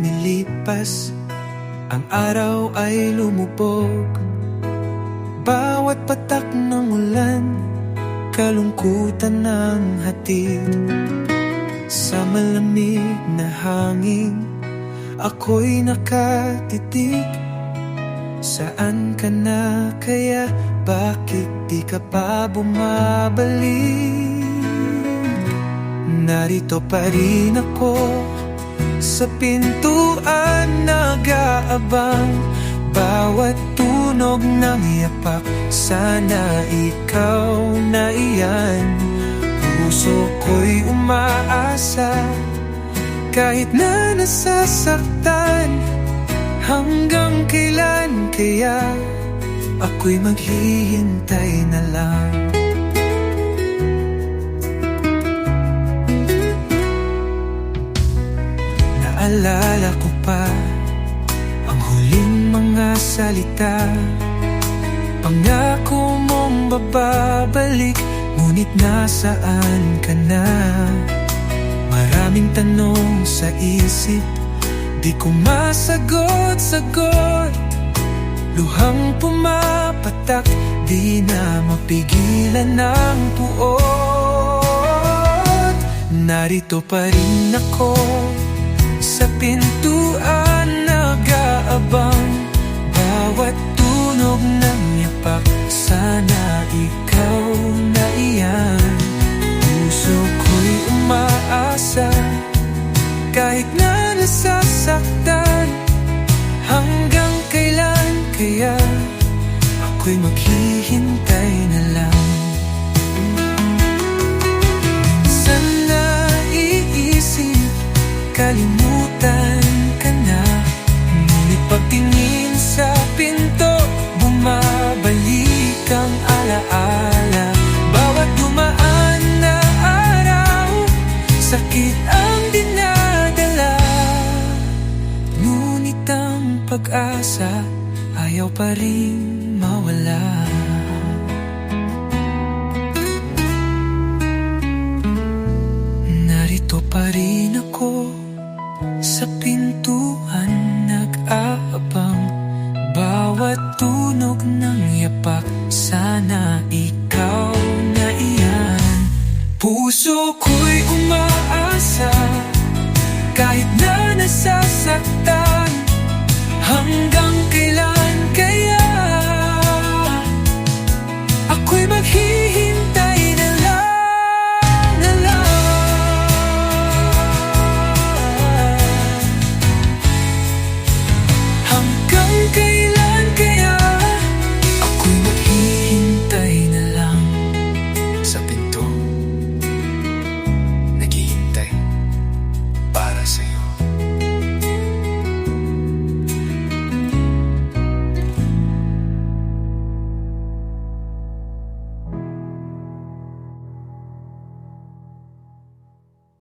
lumilipas, ang araw ay lumubog. Bawat patak ng ulan, kalungkutan ng hatid. Sa malamig na hangin, ako'y nakatitig. Saan ka na kaya? Bakit di ka pa bumabalik? Narito pa rin ako sa pintuan, nag-aabang. Bawat tunog ng yapak, sana ikaw na iyan. Puso ko'y umaasa, kahit na nasasaktan. Hanggang kailan kaya ako'y maghihintay na lang? Naalala ko pa ang huling mga salita, pangako mong babalik, ngunit nasaan ka na? Maraming tanong sa isip, di ko masagot-sagot. Luhang pumapatak, di na mapigilan ng puot. Narito pa rin ako sa pintuan, nag-aabang. Bawat tunog ng yapak, sana ikaw na iyan. Puso ko'y umaasa, kahit na nasasaktan. Hanggang kailan kaya ako'y maghihintay na lang? Sana iisip, kalimutan ka na. Ngunit pagtingin sa pinto, bumabalik ang alaala. Bawat dumaan na araw, sakit ang dinadala. Ngunit ang pag-asa, ayaw pa rin mawala. Narito pa rin ako sa pintuan,